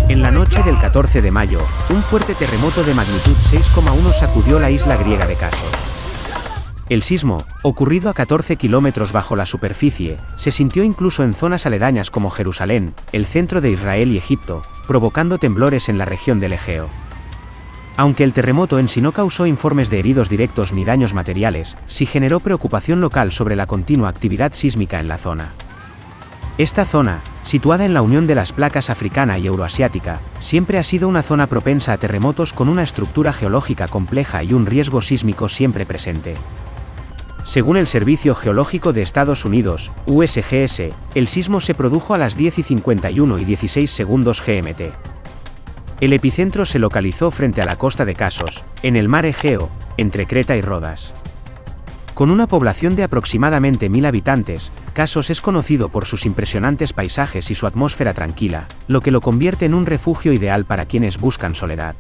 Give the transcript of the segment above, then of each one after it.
En la noche del 14 de mayo, un fuerte terremoto de magnitud 6,1 sacudió la isla griega de Casos. El sismo, ocurrido a 14 kilómetros bajo la superficie, se sintió incluso en zonas aledañas como Jerusalén, el centro de Israel y Egipto, provocando temblores en la región del Egeo. Aunque el terremoto en sí no causó informes de heridos directos ni daños materiales, sí generó preocupación local sobre la continua actividad sísmica en la zona. Esta zona, situada en la unión de las placas africana y euroasiática, siempre ha sido una zona propensa a terremotos con una estructura geológica compleja y un riesgo sísmico siempre presente. Según el Servicio Geológico de Estados Unidos, USGS, el sismo se produjo a las 10:51 y 16 segundos GMT. El epicentro se localizó frente a la costa de Casos, en el mar Egeo, entre Creta y Rodas. Con una población de aproximadamente 1000 habitantes, Casos es conocido por sus impresionantes paisajes y su atmósfera tranquila, lo que lo convierte en un refugio ideal para quienes buscan soledad.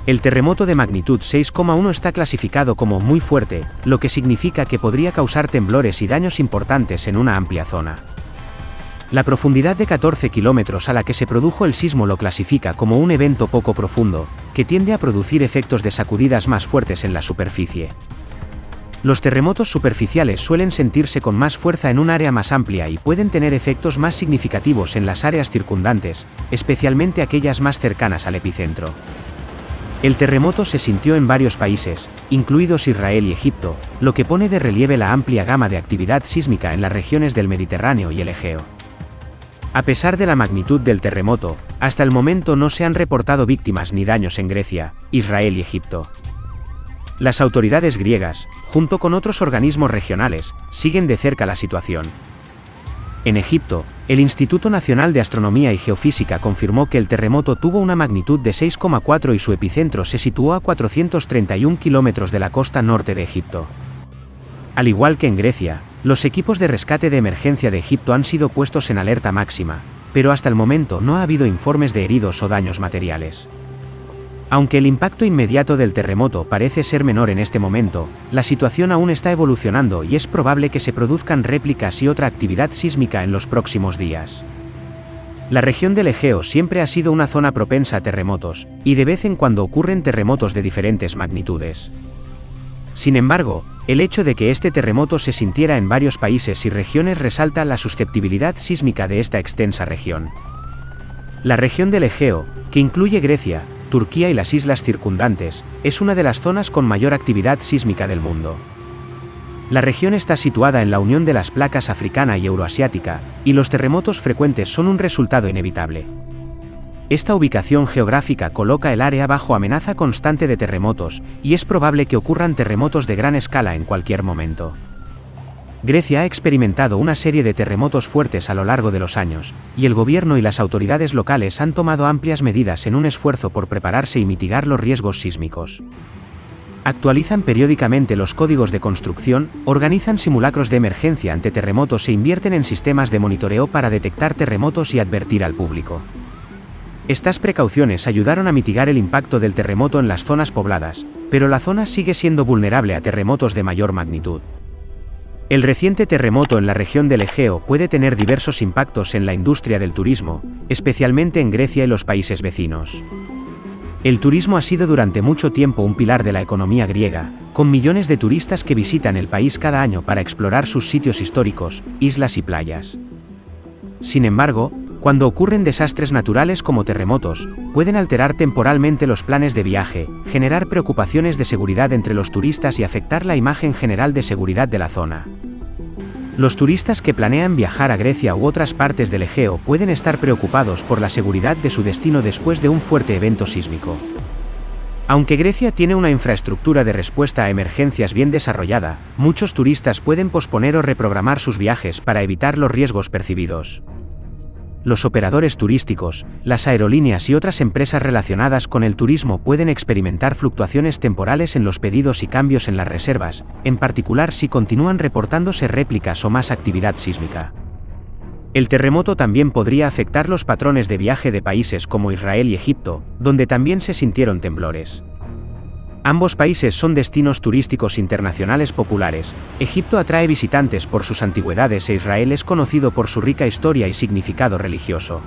El terremoto de magnitud 6,1 está clasificado como muy fuerte, lo que significa que podría causar temblores y daños importantes en una amplia zona. La profundidad de 14 kilómetros a la que se produjo el sismo lo clasifica como un evento poco profundo, que tiende a producir efectos de sacudidas más fuertes en la superficie. Los terremotos superficiales suelen sentirse con más fuerza en un área más amplia y pueden tener efectos más significativos en las áreas circundantes, especialmente aquellas más cercanas al epicentro. El terremoto se sintió en varios países, incluidos Israel y Egipto, lo que pone de relieve la amplia gama de actividad sísmica en las regiones del Mediterráneo y el Egeo. A pesar de la magnitud del terremoto, hasta el momento no se han reportado víctimas ni daños en Grecia, Israel y Egipto. Las autoridades griegas, junto con otros organismos regionales, siguen de cerca la situación. En Egipto, el Instituto Nacional de Astronomía y Geofísica confirmó que el terremoto tuvo una magnitud de 6,4 y su epicentro se situó a 431 kilómetros de la costa norte de Egipto. Al igual que en Grecia, los equipos de rescate de emergencia de Egipto han sido puestos en alerta máxima, pero hasta el momento no ha habido informes de heridos o daños materiales. Aunque el impacto inmediato del terremoto parece ser menor en este momento, la situación aún está evolucionando y es probable que se produzcan réplicas y otra actividad sísmica en los próximos días. La región del Egeo siempre ha sido una zona propensa a terremotos, y de vez en cuando ocurren terremotos de diferentes magnitudes. Sin embargo, el hecho de que este terremoto se sintiera en varios países y regiones resalta la susceptibilidad sísmica de esta extensa región. La región del Egeo, que incluye Grecia, Turquía y las islas circundantes, es una de las zonas con mayor actividad sísmica del mundo. La región está situada en la unión de las placas africana y euroasiática, y los terremotos frecuentes son un resultado inevitable. Esta ubicación geográfica coloca el área bajo amenaza constante de terremotos, y es probable que ocurran terremotos de gran escala en cualquier momento. Grecia ha experimentado una serie de terremotos fuertes a lo largo de los años, y el gobierno y las autoridades locales han tomado amplias medidas en un esfuerzo por prepararse y mitigar los riesgos sísmicos. Actualizan periódicamente los códigos de construcción, organizan simulacros de emergencia ante terremotos e invierten en sistemas de monitoreo para detectar terremotos y advertir al público. Estas precauciones ayudaron a mitigar el impacto del terremoto en las zonas pobladas, pero la zona sigue siendo vulnerable a terremotos de mayor magnitud. El reciente terremoto en la región del Egeo puede tener diversos impactos en la industria del turismo, especialmente en Grecia y los países vecinos. El turismo ha sido durante mucho tiempo un pilar de la economía griega, con millones de turistas que visitan el país cada año para explorar sus sitios históricos, islas y playas. Sin embargo, cuando ocurren desastres naturales como terremotos, pueden alterar temporalmente los planes de viaje, generar preocupaciones de seguridad entre los turistas y afectar la imagen general de seguridad de la zona. Los turistas que planean viajar a Grecia u otras partes del Egeo pueden estar preocupados por la seguridad de su destino después de un fuerte evento sísmico. Aunque Grecia tiene una infraestructura de respuesta a emergencias bien desarrollada, muchos turistas pueden posponer o reprogramar sus viajes para evitar los riesgos percibidos. Los operadores turísticos, las aerolíneas y otras empresas relacionadas con el turismo pueden experimentar fluctuaciones temporales en los pedidos y cambios en las reservas, en particular si continúan reportándose réplicas o más actividad sísmica. El terremoto también podría afectar los patrones de viaje de países como Israel y Egipto, donde también se sintieron temblores. Ambos países son destinos turísticos internacionales populares. Egipto atrae visitantes por sus antigüedades e Israel es conocido por su rica historia y significado religioso.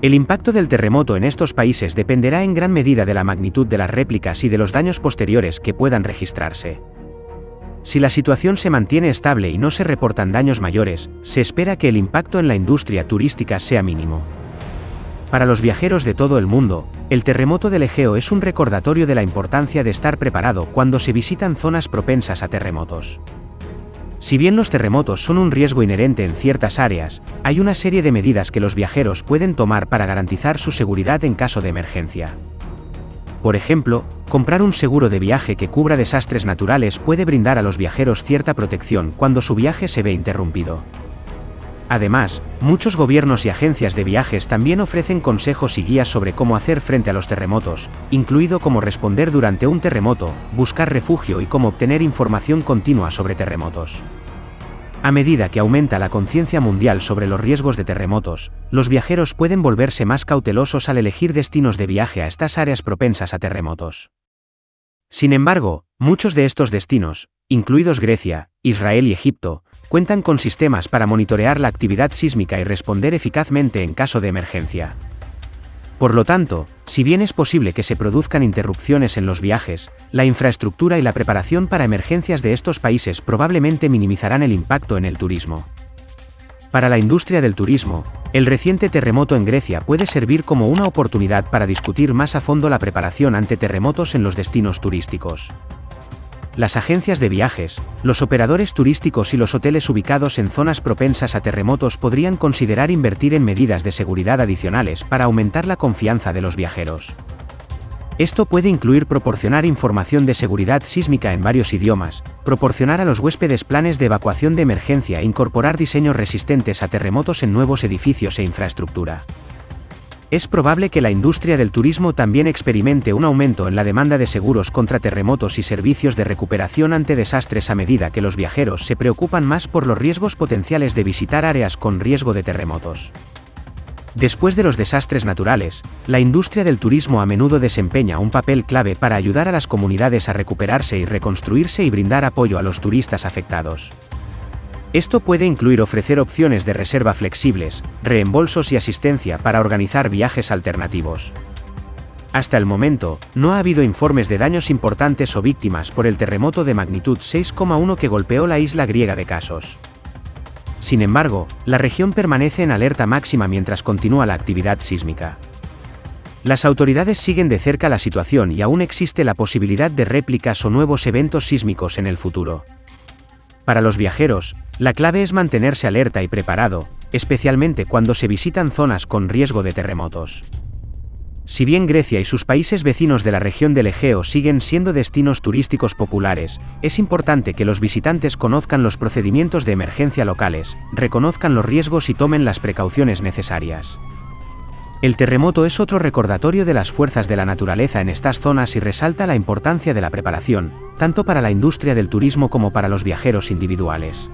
El impacto del terremoto en estos países dependerá en gran medida de la magnitud de las réplicas y de los daños posteriores que puedan registrarse. Si la situación se mantiene estable y no se reportan daños mayores, se espera que el impacto en la industria turística sea mínimo. Para los viajeros de todo el mundo, el terremoto del Egeo es un recordatorio de la importancia de estar preparado cuando se visitan zonas propensas a terremotos. Si bien los terremotos son un riesgo inherente en ciertas áreas, hay una serie de medidas que los viajeros pueden tomar para garantizar su seguridad en caso de emergencia. Por ejemplo, comprar un seguro de viaje que cubra desastres naturales puede brindar a los viajeros cierta protección cuando su viaje se ve interrumpido. Además, muchos gobiernos y agencias de viajes también ofrecen consejos y guías sobre cómo hacer frente a los terremotos, incluido cómo responder durante un terremoto, buscar refugio y cómo obtener información continua sobre terremotos. A medida que aumenta la conciencia mundial sobre los riesgos de terremotos, los viajeros pueden volverse más cautelosos al elegir destinos de viaje a estas áreas propensas a terremotos. Sin embargo, muchos de estos destinos, incluidos Grecia, Israel y Egipto, cuentan con sistemas para monitorear la actividad sísmica y responder eficazmente en caso de emergencia. Por lo tanto, si bien es posible que se produzcan interrupciones en los viajes, la infraestructura y la preparación para emergencias de estos países probablemente minimizarán el impacto en el turismo. Para la industria del turismo, el reciente terremoto en Grecia puede servir como una oportunidad para discutir más a fondo la preparación ante terremotos en los destinos turísticos. Las agencias de viajes, los operadores turísticos y los hoteles ubicados en zonas propensas a terremotos podrían considerar invertir en medidas de seguridad adicionales para aumentar la confianza de los viajeros. Esto puede incluir proporcionar información de seguridad sísmica en varios idiomas, proporcionar a los huéspedes planes de evacuación de emergencia e incorporar diseños resistentes a terremotos en nuevos edificios e infraestructura. Es probable que la industria del turismo también experimente un aumento en la demanda de seguros contra terremotos y servicios de recuperación ante desastres a medida que los viajeros se preocupan más por los riesgos potenciales de visitar áreas con riesgo de terremotos. Después de los desastres naturales, la industria del turismo a menudo desempeña un papel clave para ayudar a las comunidades a recuperarse y reconstruirse y brindar apoyo a los turistas afectados. Esto puede incluir ofrecer opciones de reserva flexibles, reembolsos y asistencia para organizar viajes alternativos. Hasta el momento, no ha habido informes de daños importantes o víctimas por el terremoto de magnitud 6,1 que golpeó la isla griega de Casos. Sin embargo, la región permanece en alerta máxima mientras continúa la actividad sísmica. Las autoridades siguen de cerca la situación y aún existe la posibilidad de réplicas o nuevos eventos sísmicos en el futuro. Para los viajeros, la clave es mantenerse alerta y preparado, especialmente cuando se visitan zonas con riesgo de terremotos. Si bien Grecia y sus países vecinos de la región del Egeo siguen siendo destinos turísticos populares, es importante que los visitantes conozcan los procedimientos de emergencia locales, reconozcan los riesgos y tomen las precauciones necesarias. El terremoto es otro recordatorio de las fuerzas de la naturaleza en estas zonas y resalta la importancia de la preparación, tanto para la industria del turismo como para los viajeros individuales.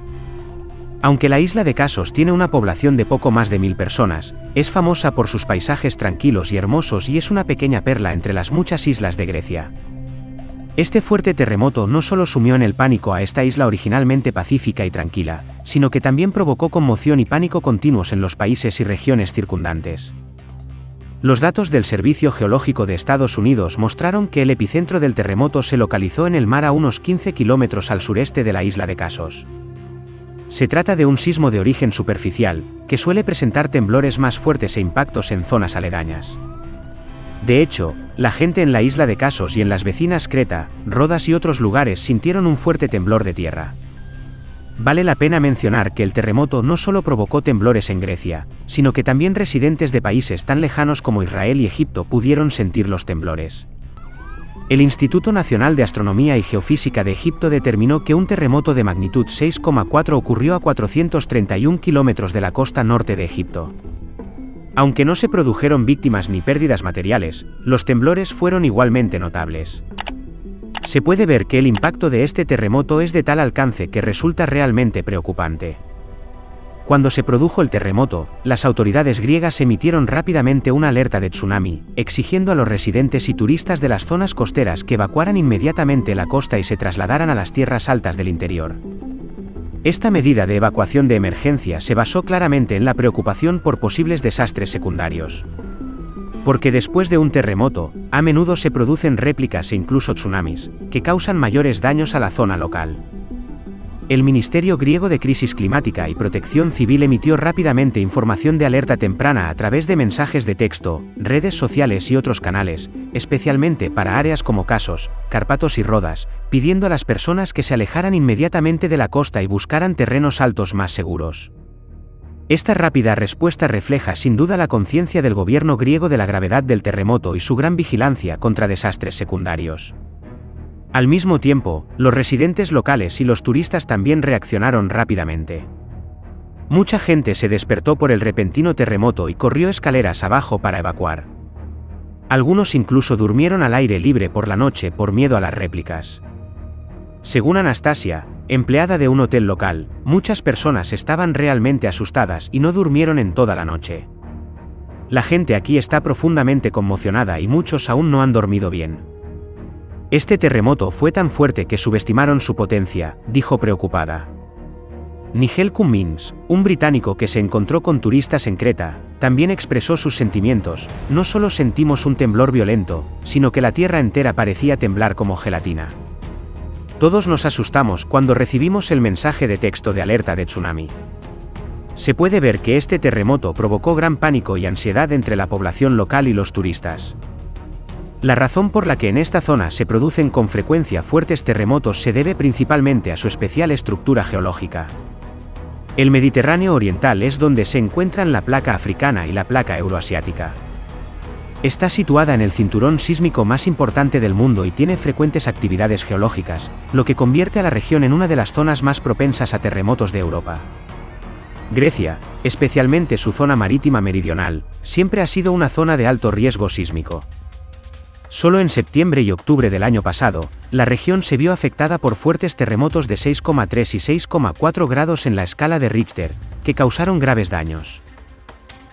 Aunque la isla de Casos tiene una población de poco más de 1000 personas, es famosa por sus paisajes tranquilos y hermosos y es una pequeña perla entre las muchas islas de Grecia. Este fuerte terremoto no solo sumió en el pánico a esta isla originalmente pacífica y tranquila, sino que también provocó conmoción y pánico continuos en los países y regiones circundantes. Los datos del Servicio Geológico de Estados Unidos mostraron que el epicentro del terremoto se localizó en el mar a unos 15 kilómetros al sureste de la isla de Casos. Se trata de un sismo de origen superficial, que suele presentar temblores más fuertes e impactos en zonas aledañas. De hecho, la gente en la isla de Casos y en las vecinas Creta, Rodas y otros lugares sintieron un fuerte temblor de tierra. Vale la pena mencionar que el terremoto no solo provocó temblores en Grecia, sino que también residentes de países tan lejanos como Israel y Egipto pudieron sentir los temblores. El Instituto Nacional de Astronomía y Geofísica de Egipto determinó que un terremoto de magnitud 6,4 ocurrió a 431 kilómetros de la costa norte de Egipto. Aunque no se produjeron víctimas ni pérdidas materiales, los temblores fueron igualmente notables. Se puede ver que el impacto de este terremoto es de tal alcance que resulta realmente preocupante. Cuando se produjo el terremoto, las autoridades griegas emitieron rápidamente una alerta de tsunami, exigiendo a los residentes y turistas de las zonas costeras que evacuaran inmediatamente la costa y se trasladaran a las tierras altas del interior. Esta medida de evacuación de emergencia se basó claramente en la preocupación por posibles desastres secundarios. Porque después de un terremoto, a menudo se producen réplicas e incluso tsunamis, que causan mayores daños a la zona local. El Ministerio Griego de Crisis Climática y Protección Civil emitió rápidamente información de alerta temprana a través de mensajes de texto, redes sociales y otros canales, especialmente para áreas como Kasos, Cárpatos y Rodas, pidiendo a las personas que se alejaran inmediatamente de la costa y buscaran terrenos altos más seguros. Esta rápida respuesta refleja sin duda la conciencia del gobierno griego de la gravedad del terremoto y su gran vigilancia contra desastres secundarios. Al mismo tiempo, los residentes locales y los turistas también reaccionaron rápidamente. Mucha gente se despertó por el repentino terremoto y corrió escaleras abajo para evacuar. Algunos incluso durmieron al aire libre por la noche por miedo a las réplicas. Según Anastasia, empleada de un hotel local, muchas personas estaban realmente asustadas y no durmieron en toda la noche. La gente aquí está profundamente conmocionada y muchos aún no han dormido bien. Este terremoto fue tan fuerte que subestimaron su potencia, dijo preocupada. Nigel Cummins, un británico que se encontró con turistas en Creta, también expresó sus sentimientos: no solo sentimos un temblor violento, sino que la tierra entera parecía temblar como gelatina. Todos nos asustamos cuando recibimos el mensaje de texto de alerta de tsunami. Se puede ver que este terremoto provocó gran pánico y ansiedad entre la población local y los turistas. La razón por la que en esta zona se producen con frecuencia fuertes terremotos se debe principalmente a su especial estructura geológica. El Mediterráneo oriental es donde se encuentran la placa africana y la placa euroasiática. Está situada en el cinturón sísmico más importante del mundo y tiene frecuentes actividades geológicas, lo que convierte a la región en una de las zonas más propensas a terremotos de Europa. Grecia, especialmente su zona marítima meridional, siempre ha sido una zona de alto riesgo sísmico. Solo en septiembre y octubre del año pasado, la región se vio afectada por fuertes terremotos de 6,3 y 6,4 grados en la escala de Richter, que causaron graves daños.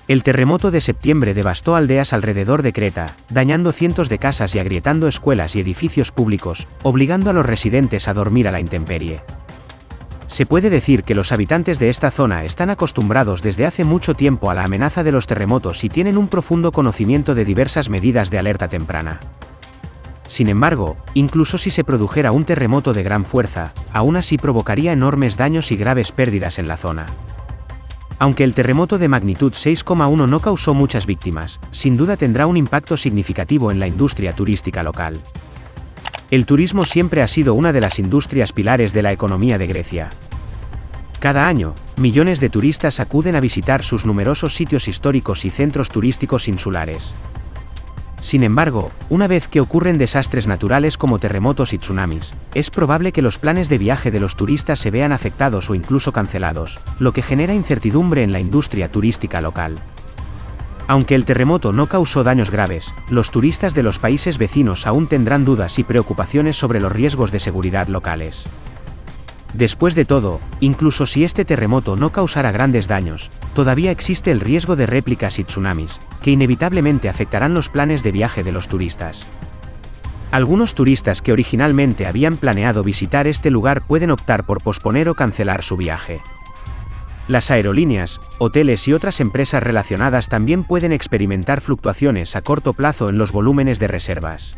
El terremoto de septiembre devastó aldeas alrededor de Creta, dañando cientos de casas y agrietando escuelas y edificios públicos, obligando a los residentes a dormir a la intemperie. Se puede decir que los habitantes de esta zona están acostumbrados desde hace mucho tiempo a la amenaza de los terremotos y tienen un profundo conocimiento de diversas medidas de alerta temprana. Sin embargo, incluso si se produjera un terremoto de gran fuerza, aún así provocaría enormes daños y graves pérdidas en la zona. Aunque el terremoto de magnitud 6,1 no causó muchas víctimas, sin duda tendrá un impacto significativo en la industria turística local. El turismo siempre ha sido una de las industrias pilares de la economía de Grecia. Cada año, millones de turistas acuden a visitar sus numerosos sitios históricos y centros turísticos insulares. Sin embargo, una vez que ocurren desastres naturales como terremotos y tsunamis, es probable que los planes de viaje de los turistas se vean afectados o incluso cancelados, lo que genera incertidumbre en la industria turística local. Aunque el terremoto no causó daños graves, los turistas de los países vecinos aún tendrán dudas y preocupaciones sobre los riesgos de seguridad locales. Después de todo, incluso si este terremoto no causara grandes daños, todavía existe el riesgo de réplicas y tsunamis, que inevitablemente afectarán los planes de viaje de los turistas. Algunos turistas que originalmente habían planeado visitar este lugar pueden optar por posponer o cancelar su viaje. Las aerolíneas, hoteles y otras empresas relacionadas también pueden experimentar fluctuaciones a corto plazo en los volúmenes de reservas.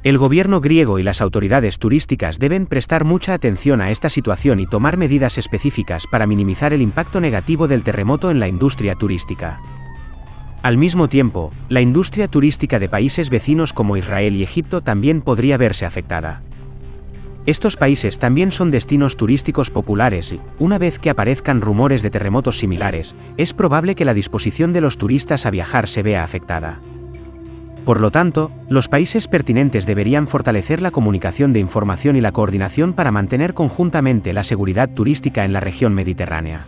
El gobierno griego y las autoridades turísticas deben prestar mucha atención a esta situación y tomar medidas específicas para minimizar el impacto negativo del terremoto en la industria turística. Al mismo tiempo, la industria turística de países vecinos como Israel y Egipto también podría verse afectada. Estos países también son destinos turísticos populares y, una vez que aparezcan rumores de terremotos similares, es probable que la disposición de los turistas a viajar se vea afectada. Por lo tanto, los países pertinentes deberían fortalecer la comunicación de información y la coordinación para mantener conjuntamente la seguridad turística en la región mediterránea.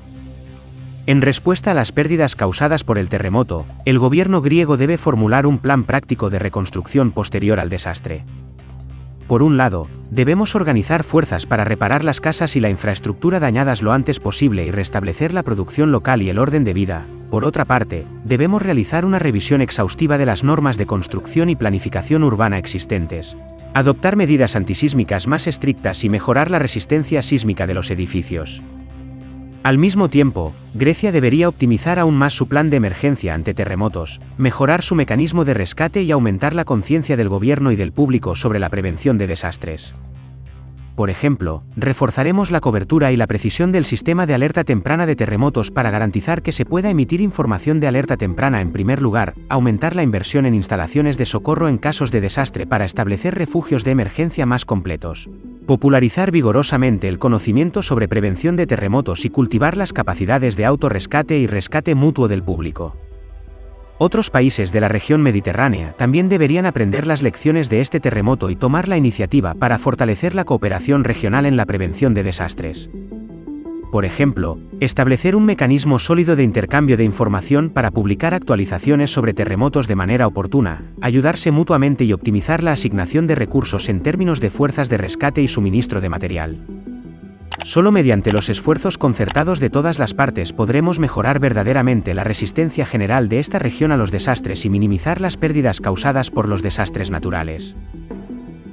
En respuesta a las pérdidas causadas por el terremoto, el gobierno griego debe formular un plan práctico de reconstrucción posterior al desastre. Por un lado, debemos organizar fuerzas para reparar las casas y la infraestructura dañadas lo antes posible y restablecer la producción local y el orden de vida. Por otra parte, debemos realizar una revisión exhaustiva de las normas de construcción y planificación urbana existentes, adoptar medidas antisísmicas más estrictas y mejorar la resistencia sísmica de los edificios. Al mismo tiempo, Grecia debería optimizar aún más su plan de emergencia ante terremotos, mejorar su mecanismo de rescate y aumentar la conciencia del gobierno y del público sobre la prevención de desastres. Por ejemplo, reforzaremos la cobertura y la precisión del sistema de alerta temprana de terremotos para garantizar que se pueda emitir información de alerta temprana en primer lugar, aumentar la inversión en instalaciones de socorro en casos de desastre para establecer refugios de emergencia más completos, popularizar vigorosamente el conocimiento sobre prevención de terremotos y cultivar las capacidades de autorrescate y rescate mutuo del público. Otros países de la región mediterránea también deberían aprender las lecciones de este terremoto y tomar la iniciativa para fortalecer la cooperación regional en la prevención de desastres. Por ejemplo, establecer un mecanismo sólido de intercambio de información para publicar actualizaciones sobre terremotos de manera oportuna, ayudarse mutuamente y optimizar la asignación de recursos en términos de fuerzas de rescate y suministro de material. Solo mediante los esfuerzos concertados de todas las partes podremos mejorar verdaderamente la resistencia general de esta región a los desastres y minimizar las pérdidas causadas por los desastres naturales.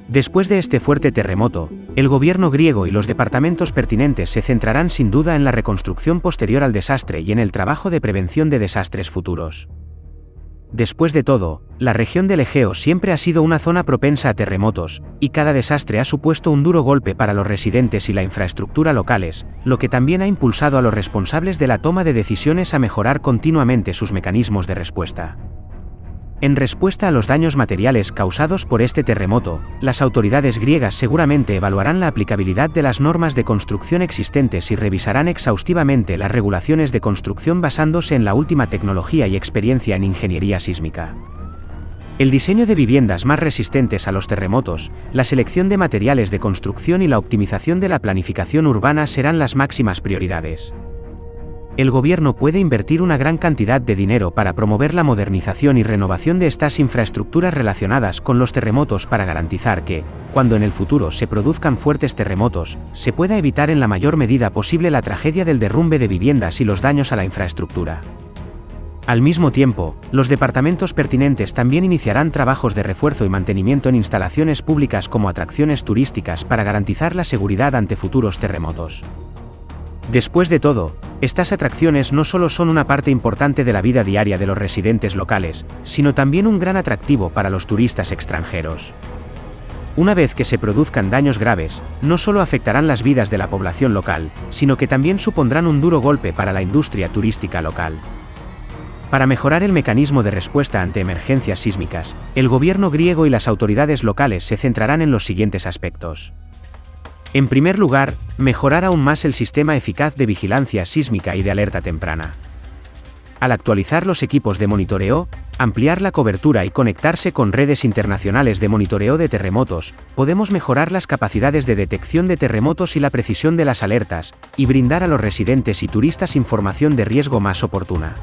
Después de este fuerte terremoto, el gobierno griego y los departamentos pertinentes se centrarán sin duda en la reconstrucción posterior al desastre y en el trabajo de prevención de desastres futuros. Después de todo, la región del Egeo siempre ha sido una zona propensa a terremotos, y cada desastre ha supuesto un duro golpe para los residentes y la infraestructura locales, lo que también ha impulsado a los responsables de la toma de decisiones a mejorar continuamente sus mecanismos de respuesta. En respuesta a los daños materiales causados por este terremoto, las autoridades griegas seguramente evaluarán la aplicabilidad de las normas de construcción existentes y revisarán exhaustivamente las regulaciones de construcción basándose en la última tecnología y experiencia en ingeniería sísmica. El diseño de viviendas más resistentes a los terremotos, la selección de materiales de construcción y la optimización de la planificación urbana serán las máximas prioridades. El gobierno puede invertir una gran cantidad de dinero para promover la modernización y renovación de estas infraestructuras relacionadas con los terremotos para garantizar que, cuando en el futuro se produzcan fuertes terremotos, se pueda evitar en la mayor medida posible la tragedia del derrumbe de viviendas y los daños a la infraestructura. Al mismo tiempo, los departamentos pertinentes también iniciarán trabajos de refuerzo y mantenimiento en instalaciones públicas como atracciones turísticas para garantizar la seguridad ante futuros terremotos. Después de todo, estas atracciones no solo son una parte importante de la vida diaria de los residentes locales, sino también un gran atractivo para los turistas extranjeros. Una vez que se produzcan daños graves, no solo afectarán las vidas de la población local, sino que también supondrán un duro golpe para la industria turística local. Para mejorar el mecanismo de respuesta ante emergencias sísmicas, el gobierno griego y las autoridades locales se centrarán en los siguientes aspectos. En primer lugar, mejorar aún más el sistema eficaz de vigilancia sísmica y de alerta temprana. Al actualizar los equipos de monitoreo, ampliar la cobertura y conectarse con redes internacionales de monitoreo de terremotos, podemos mejorar las capacidades de detección de terremotos y la precisión de las alertas, y brindar a los residentes y turistas información de riesgo más oportuna.